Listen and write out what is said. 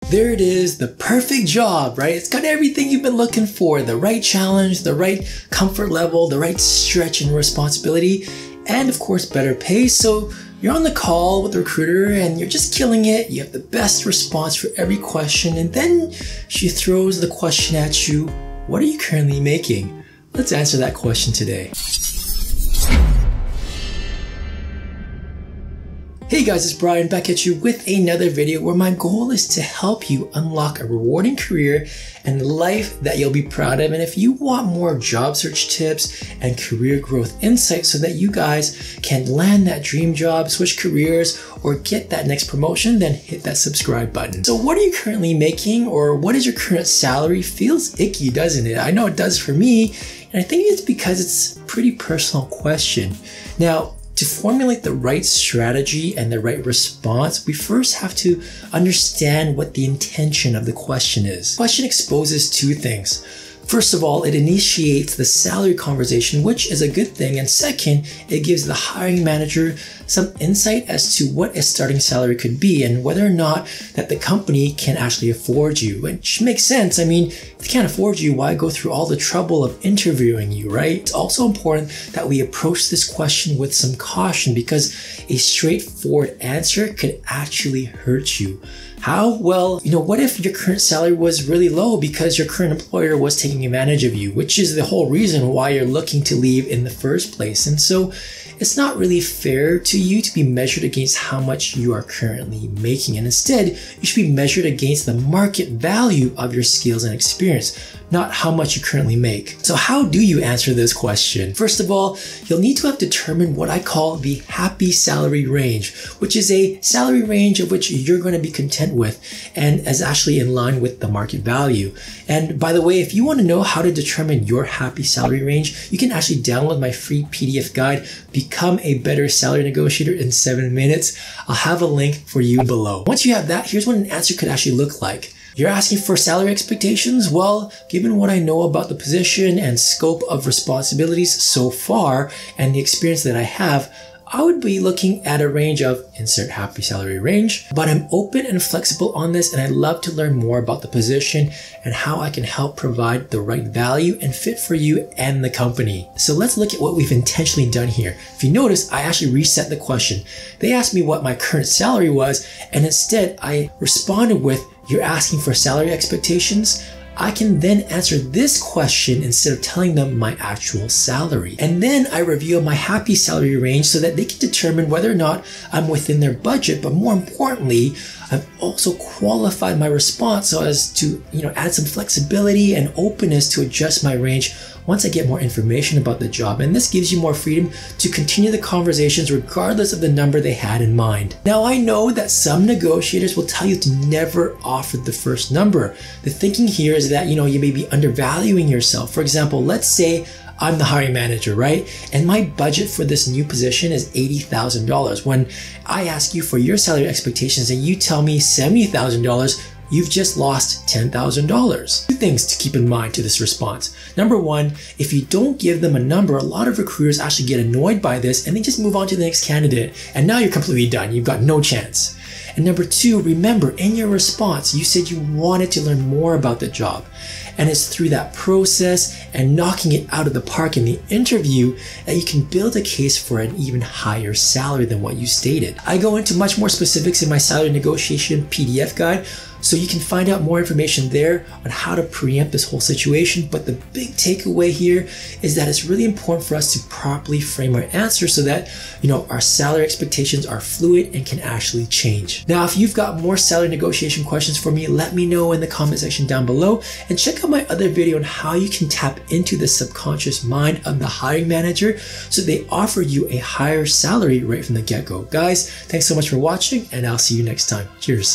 There it is, the perfect job, right? It's got everything you've been looking for, the right challenge, the right comfort level, the right stretch and responsibility, and of course, better pay. So you're on the call with the recruiter and you're just killing it. You have the best response for every question. And then she throws the question at you, what are you currently making? Let's answer that question today. Hey guys, it's Brian back at you with another video where my goal is to help you unlock a rewarding career and life that you'll be proud of. And if you want more job search tips and career growth insights so that you guys can land that dream job, switch careers, or get that next promotion, then hit that subscribe button. So what are you currently making, or what is your current salary? Feels icky, doesn't it? I know it does for me, and I think it's because it's a pretty personal question. Now, to formulate the right strategy and the right response, we first have to understand what the intention of the question is. The question exposes two things. First of all, it initiates the salary conversation, which is a good thing. And second, it gives the hiring manager some insight as to what a starting salary could be and whether or not that the company can actually afford you, which makes sense. I mean, if they can't afford you, why go through all the trouble of interviewing you, right? It's also important that we approach this question with some caution because a straightforward answer could actually hurt you. How? Well, what if your current salary was really low because your current employer was taking advantage of you, which is the whole reason why you're looking to leave in the first place. And so it's not really fair to you to be measured against how much you are currently making. And instead, you should be measured against the market value of your skills and experience, not how much you currently make. So how do you answer this question? First of all, you'll need to have determined what I call the happy salary range, which is a salary range of which you're going to be content with and is actually in line with the market value. And by the way, if you want to know how to determine your happy salary range, you can actually download my free PDF guide, Become a Better Salary Negotiator in 7 minutes. I'll have a link for you below. Once you have that, here's what an answer could actually look like. You're asking for salary expectations? Well, given what I know about the position and scope of responsibilities so far and the experience that I have, I would be looking at a range of insert happy salary range, but I'm open and flexible on this and I'd love to learn more about the position and how I can help provide the right value and fit for you and the company. So let's look at what we've intentionally done here. If you notice, I actually reset the question. They asked me what my current salary was, and instead I responded with, you're asking for salary expectations? I can then answer this question instead of telling them my actual salary. And then I reveal my happy salary range so that they can determine whether or not I'm within their budget. But more importantly, I've also qualified my response so as to, add some flexibility and openness to adjust my range once I get more information about the job. And this gives you more freedom to continue the conversations regardless of the number they had in mind. Now, I know that some negotiators will tell you to never offer the first number. The thinking here is that, you may be undervaluing yourself. For example, let's say I'm the hiring manager, right? And my budget for this new position is $80,000. When I ask you for your salary expectations and you tell me $70,000, you've just lost $10,000. Two things to keep in mind to this response. Number one, if you don't give them a number, a lot of recruiters actually get annoyed by this and they just move on to the next candidate. And now you're completely done. You've got no chance. And number two, remember in your response, you said you wanted to learn more about the job. And it's through that process and knocking it out of the park in the interview that you can build a case for an even higher salary than what you stated. I go into much more specifics in my salary negotiation PDF guide, so you can find out more information there on how to preempt this whole situation. But the big takeaway here is that it's really important for us to properly frame our answer so that, our salary expectations are fluid and can actually change. Now, if you've got more salary negotiation questions for me, let me know in the comment section down below, and check out my other video on how you can tap into the subconscious mind of the hiring manager so they offer you a higher salary right from the get-go. Guys, thanks so much for watching, and I'll see you next time. Cheers.